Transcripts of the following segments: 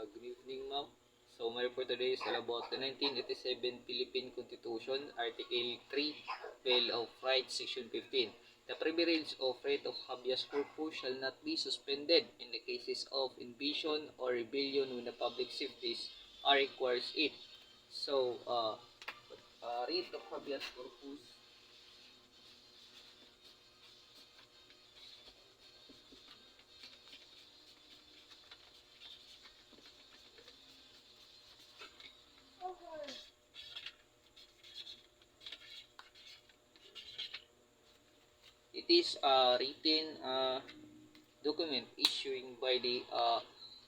Good evening, ma'am. So, my report today is all about the 1987 Philippine Constitution, Article 3, Bill of Rights, Section 15. The privilege of right of habeas corpus shall not be suspended in the cases of invasion or rebellion when the public safeties requires it. So, right of habeas corpus. It is a written document issuing by the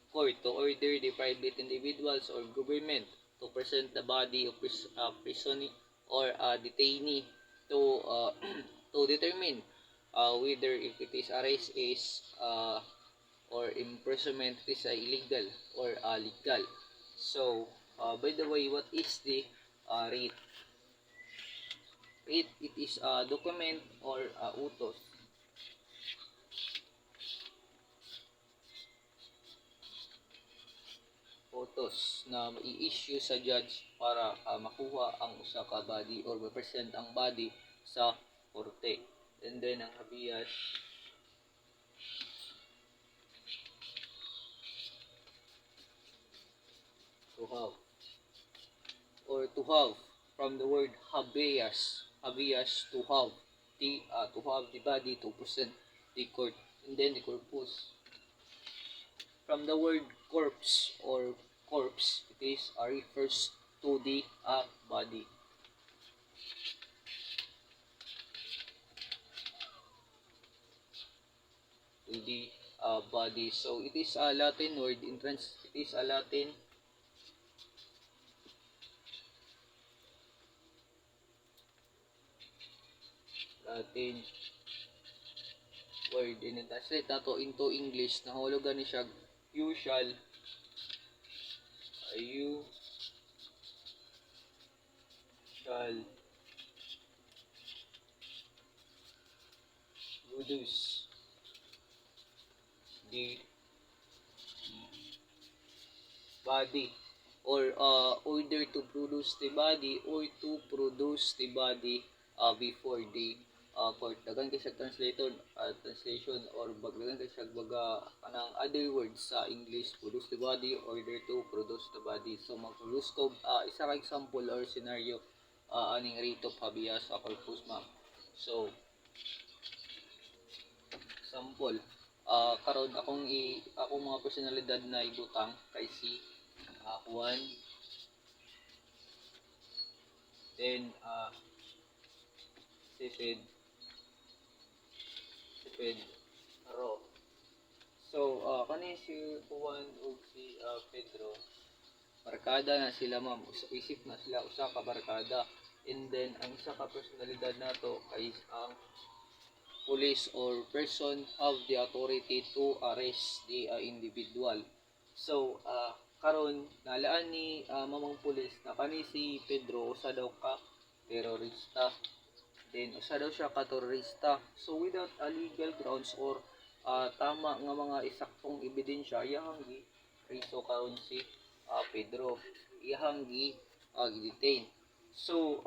court to order the private individuals or government to present the body of prisoner or detainee to to determine whether if it is arrest is or imprisonment is illegal or legal. So, by the way, what is the writ? Writ, it is a document or utos photos na i-issue sa judge para makuha ang usa ka body or represent ang body sa korte. And then ang habeas to have from the word habeas to have the body to present the court. And then the corpus from the word corpse or corpse, it is refers to the body. To the body. So it is a Latin word in it is a Latin word in translate nato into English nahulugan ni siya you shall produce the body or order to produce the body or to produce the body before the court. Dagan kay siya translation or bagdagan kay siya baga kanang other words sa English, produce the body, order to produce the body. So mag-produce ko isa ka example or scenario aning writ of habeas corpus, ma'am. So example, karon akong mga personalidad na ibutang kay si Juan, then si Pedro. So kani si Juan ug si Pedro, barkada na sila, ma'am. Isip na sila usa ka barkada. And then ang isa ka personalidad nato kay ang police or person have the authority to arrest the individual. So karon nalaan ni mamang pulis na kani si Pedro usa daw ka terorista, then usa daw siya ka terorista. So without a legal grounds or tama nga mga isaktong ebidensya, iyahang gi-riso karon si Pedro, iyahang gi-detain. So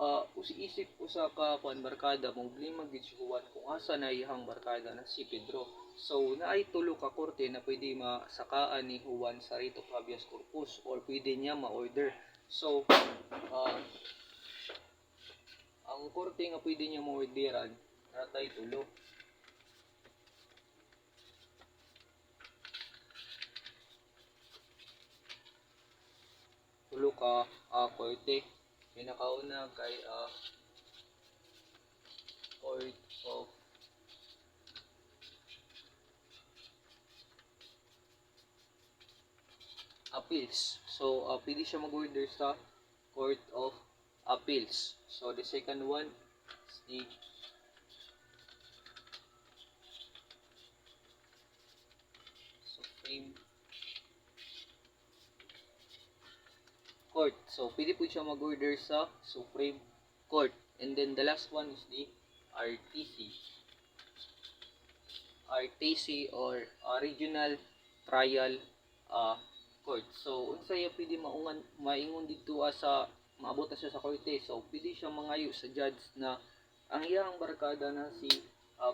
isip usa ka barkada mo problema gid si Juan kung asa na iyang barkada na si Pedro. So naay tulo ka korte na pwede masakaan ni Juan sa writ of habeas corpus or pwede niya ma-order. So ang korte nga pwede niya ma-orderan natay tulo. Tulo ka korte. Pinakauna kay Court of Appeals. So pwede siya mag-order sa Court of Appeals. So the second one is the Supreme Court. So pwede po siya mag-order sa Supreme Court. And then the last one is the RTC or Regional Trial court. So unsay pwede maingon dito sa maabot na siya sa korte. So pwede siya mangayo sa judge na ang iyang barkada na si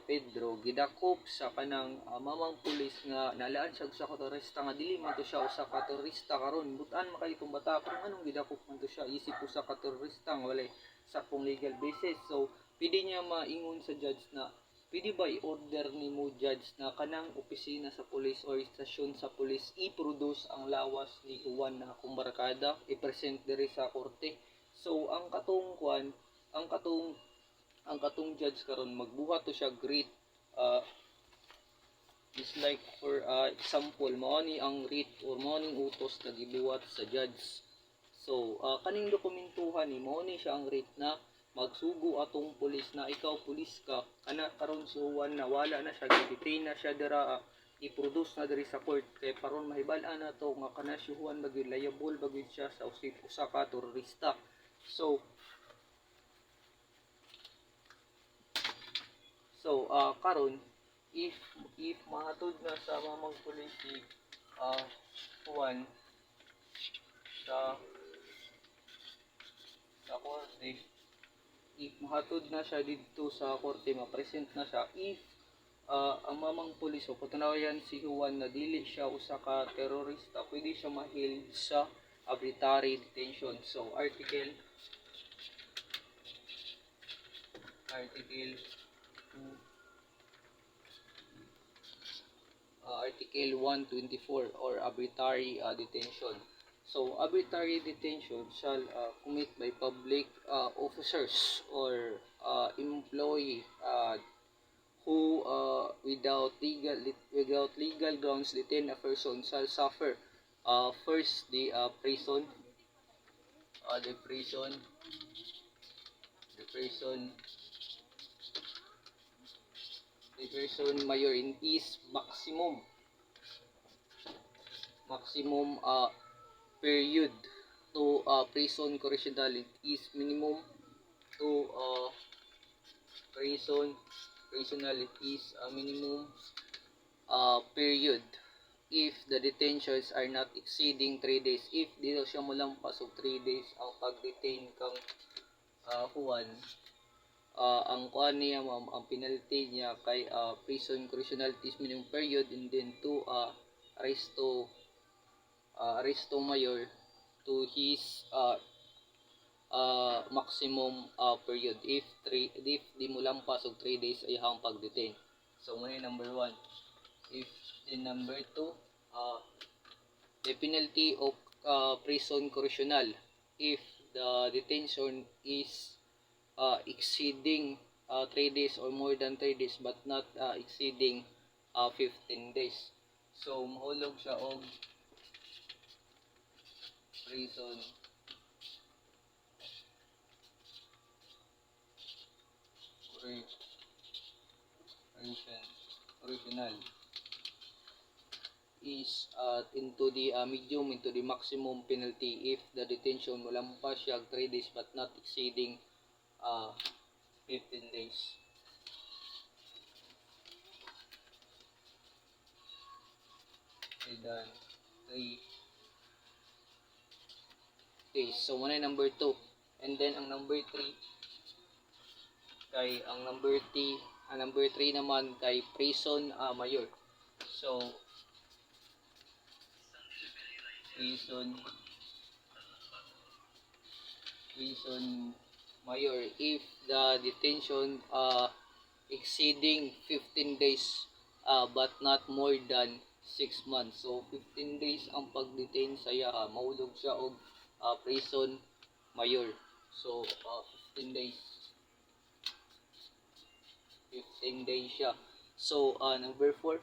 Pedro gidakop sa kanang mamang pulis nga nalaan siya sa katurista nga dili man to siya usa ka turista karon butan makay itong bata kung anong gidakop man to siya isip usa ka turista nga walay sakong legal basis. So pwede niya maingon sa judge na pwede ba i-order ni mo judge na kanang opisina sa pulis or istasyon sa pulis i-produce ang lawas ni Juan na akong barkada i-present diri sa korte. So ang katong judge karon magbuhat to siya great is like for example mao ni ang writ or mao ning utos na gibuhat sa judge. So kaning dokumentuhan ni mao ni siya ang writ na magsugo atong pulis na ikaw pulis ka kana karon si Juan na wala na siya gidetain na siya dira i-produce na diri sa court kay paron mahibal-an na to nga kana si Juan bagay liable bagay siya sa usa ka terorista. So karon if mahatod na sa mamang pulis si Juan sa korte, if mahatod na siya dito sa korte ma-present na siya if ang mamang pulis o patunayan si Juan na dili siya usa ka terorista pwede siya ma-held sa arbitrary detention. So article 124 or arbitrary detention. So arbitrary detention shall commit by public officers or employee who without legal grounds detain a person shall suffer first the prison mayor in is maximum period to prison correctional is minimum to prison correctional is minimum period if the detentions are not exceeding 3 days. If dito siya molampas og 3 days ang pag-detain kang Juan, ang kuan niya ma'am, ang penalty niya kay prison correctional is minimum period and then to arresto mayor to his maximum period if di mo lampas og 3 days ay hang pag-detain. So muna number 1. If the number 2 the penalty of prison correctional if the detention is exceeding 3 days or more than 3 days but not exceeding 15 days. So mahulog siya og prison correctional is into the maximum penalty if the detention molampas siya 3 days but not exceeding 15 days. And then 3 days. So muna number 2. And then ang number 3 kay ang number 3 naman kay prison mayor. So prison mayor if the detention exceeding 15 days but not more than 6 months. So 15 days ang pag-detain sa iya mahulog siya og prison mayor. So 15 days siya. So number 4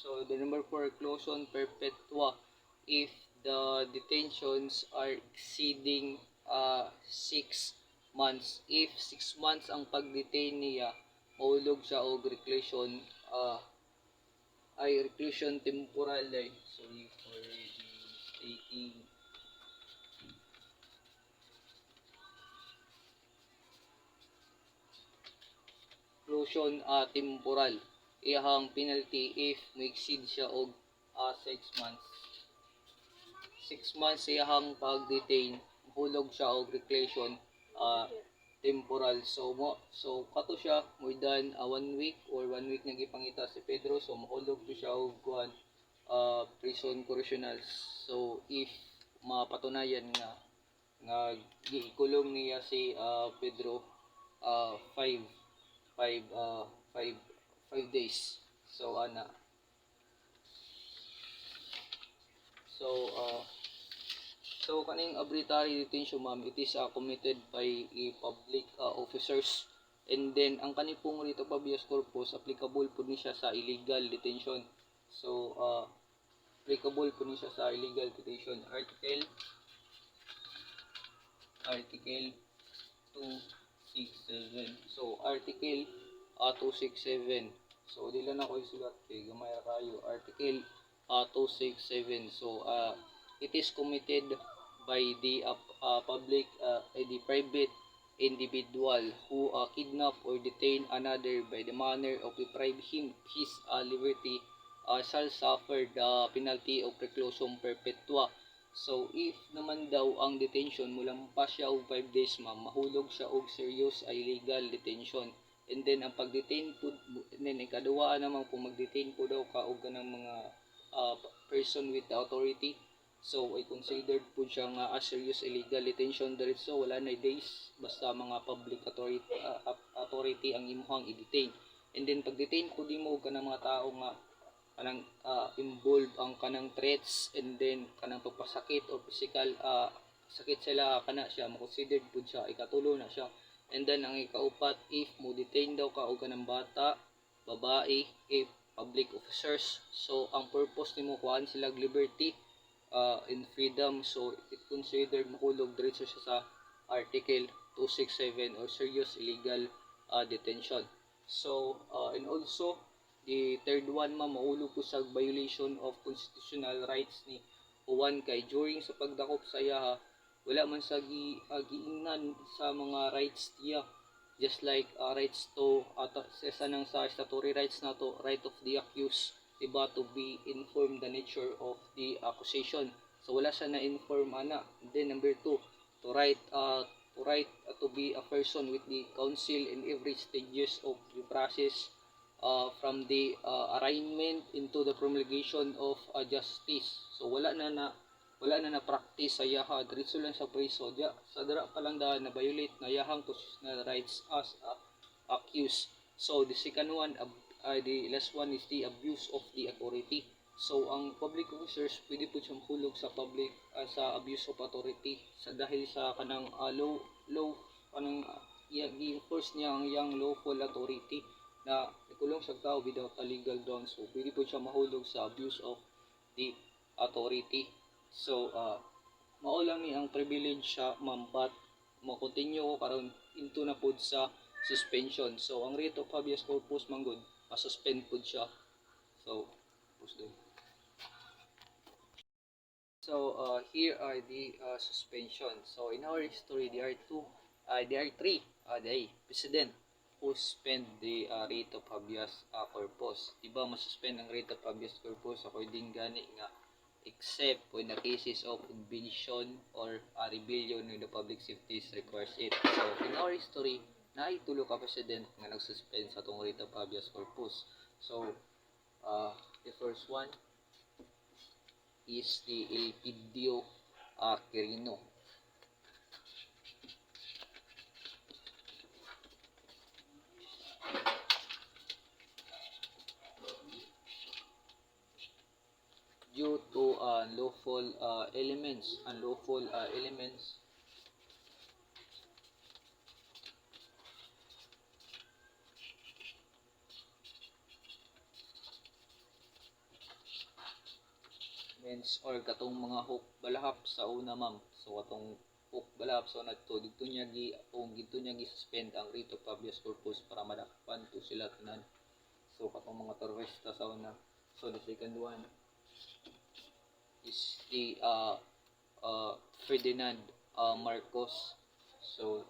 So the number 4 reclusion perpetua if the detentions are exceeding 6 months. If 6 months ang pag-detain niya, mahulog siya og reclusion ay reclusion temporale. Sorry for the mistaking. Reclusion temporal. Iyahang penalty if mo-exceed siya og 6 months. 6 months iyahang pag-detain, hulog siya og reclusion temporal. So kato siya more than 1 week or 1 week na gipangita si Pedro, so mahulog siya og prison correctional. So if mapatunayan nga gikulong niya si Pedro 5 days. So ana. So kaning arbitrary detention, ma'am, it is committed by public officers, and then ang kani pong rito habeas corpus applicable po ni siya sa illegal detention. So applicable po ni siya sa illegal detention article 267. So article 267. So dila na ko isulat kay gamay ra kayo. Article 267. So it is committed by the public the private individual who kidnap or detain another by the manner of deprive him his liberty shall suffer the penalty of reclusion perpetua. So if naman daw ang detention mulampas siya og 5 days, ma'am, mahulog siya og serious illegal detention. And then ang pag-detain po, and then ikaduwa naman kung mag-detain po daw ka og kanang mga person with the authority, so ay considered po siya nga as serious illegal detention diretso, wala na days, basta mga public authority ang imuhang i-detain. And then pag-detain po di mo kanang mga tao nga kanang involved ang kanang threats, and then kanang pagpasakit o physical sakit sila, kana siya mo-considered po siya ikatulo na siya. And then ang ikaupat, if mo detain daw ka o kanang bata, babae, if public officers, so ang purpose nimo kuhaan sila liberty in freedom, so it considered mahulog diretso siya sa article 267 or serious illegal detention. So and also the third one, mahulog po sa violation of constitutional rights ni Juan, kay during sa pagdakop sa iya wala man sa giingnan sa mga rights niya, just like rights to sa nang sa statutory rights nato, right of the accused, diba, to be informed the nature of the accusation. So wala siya na-inform ana. Then number 2, to be a person with the counsel in every stages of the process from the arraignment into the promulgation of justice. So wala na practice sa yaha diretso lang sa preso dia sa dara pa lang da na violate na yahang constitutional rights as accused. So the second one, the last one is the abuse of the authority. So ang public officers pwede po siyang hulog sa public sa abuse of authority sa dahil sa kanang law kanang i-enforce niya ang yang lawful authority na ikulong sa tao without a legal ground. So pwede po siya mahulog sa abuse of the authority. So mao lang ni ang privilege siya, ma'am, but mo-continue ko karon into na pod sa suspension. So ang writ of habeas corpus manggod pa-suspend pod siya. So post doon. So here are the suspension. So in our history there are three president who suspend the writ of habeas corpus. Diba masuspend ang writ of habeas corpus according gani nga except when the cases of invasion or rebellion in the public safety requires it. So in our history naay tulo ka president nga nagsuspend sa tong writ of habeas corpus. So the first one is the Elpidio Quirino. Due to unlawful elements or katong mga hook balahap sa una, ma'am. So katong hook balahap sa una dito niya gi-suspend ang writ of habeas corpus para madakapan to sila tanan. So katong mga terorista sa una. So the second one is the Ferdinand Marcos. So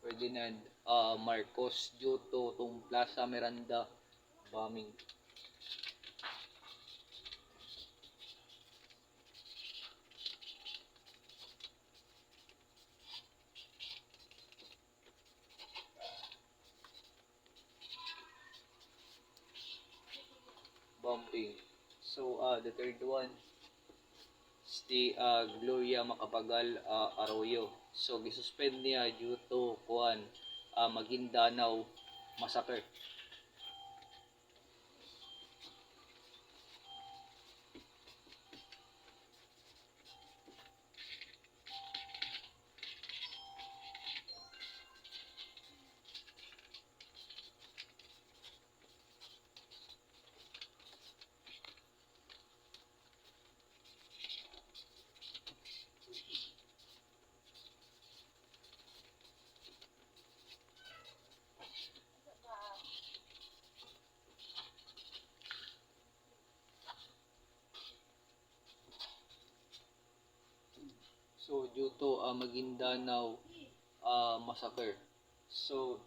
Ferdinand Marcos due to tong Plaza Miranda bombing. Bombing. So the third one is the Gloria Macapagal Arroyo. So gisuspend niya due to Maguindanao massacre. So due to Maguindanao massacre. So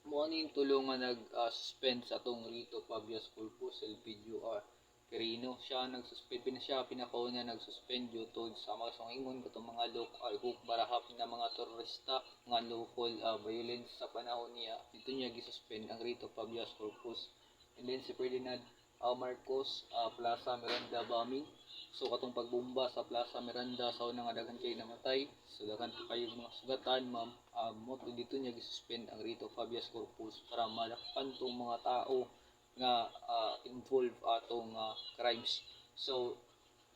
mo ning tulungan nag-suspend sa atong Rito Pabias Corpus LPGR Quirino. Siya nag-suspend siya pinakauna nag-suspend due to sa mga sungingon katong mga local hook barahap na mga terorista nga local violence sa panahon niya. Dito niya gi-suspend ang Rito Pabias Corpus. And then si Ferdinand Marcos Plaza Miranda bombing. So katong pagbomba sa Plaza Miranda sa una nga daghan kay namatay. So daghan pa kayo mga sugatan ma'am. Mo dito niya gi-suspend ang Rito Habeas Corpus para malakpan tong mga tao nga involved atong crimes. So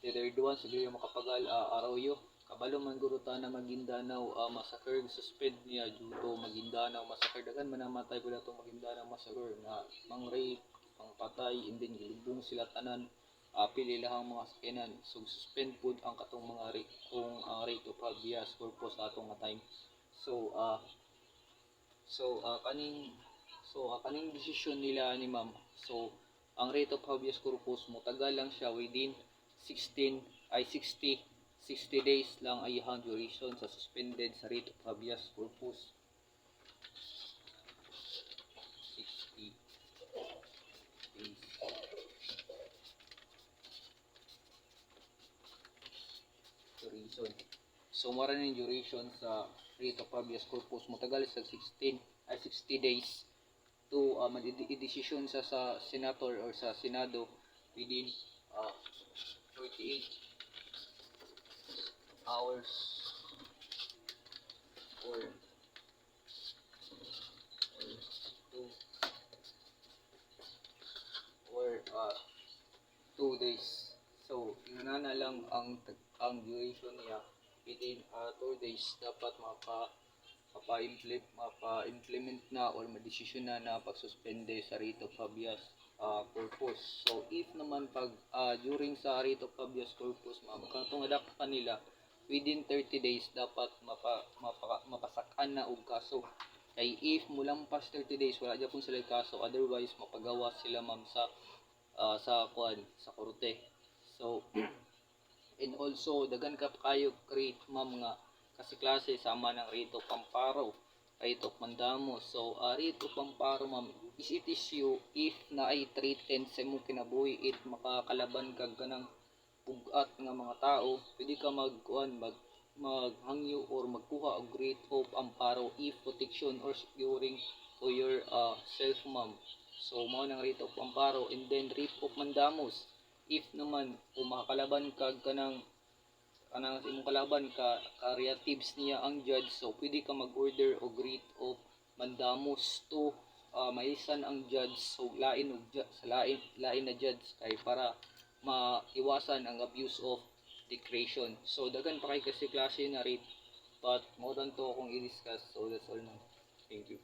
the third one siguro Macapagal Arroyo. Kabalo man guro ta na Maguindanao massacre suspend niya due to Maguindanao massacre. Daghan man namatay pala tong Maguindanao massacre nga mang rape, pang patay, and then gilubong sila tanan. Pili lang mga sakyanan. So suspend pud ang katong mga rate of habeas corpus sa atong time. So kaning desisyon nila ni ma'am. So ang rate of habeas corpus mo tagal lang siya within 60 days lang ay iyang duration sa suspended sa rate of habeas corpus. 60 days. Duration. So mara ning duration sa rate of habeas corpus mo tagal sa 60 days to madidesisyon sa senator or sa senado within 48 hours or 2 days. So inana lang ang duration niya within 2 days dapat mapa-implement na or madesisyon na pagsuspende sa rate of habeas corpus. So if naman pag during sa rate of habeas corpus katong adakpan nila within 30 days dapat mapasakan na og kaso. Kay if mulampas 30 days wala gyapon sila kaso, otherwise mapagawa sila ma'am sa korte. So and also daghan ka kayo create ma'am nga kasi klase sama ng rate of amparo, rate of mandamos. So rate of amparo ma'am is it issue if na ay threatened sa imong kinabuhi, it makakalaban kag kanang pugat nga mga tao, pwede ka maghangyo or magkuha og rate of amparo if protection or securing to your self ma'am. So mao nang rate of amparo. And then rate of mandamos if naman kung makakalaban kag kanang imong kalaban ka relatives niya ang judge, so pwede ka mag-order og writ of mandamos to maisan ang judge. So lain na judge kay para maiwasan ang abuse of discretion. So daghan pa kay kasi klase na writ, but more than to akong i-discuss. So that's all now. Thank you.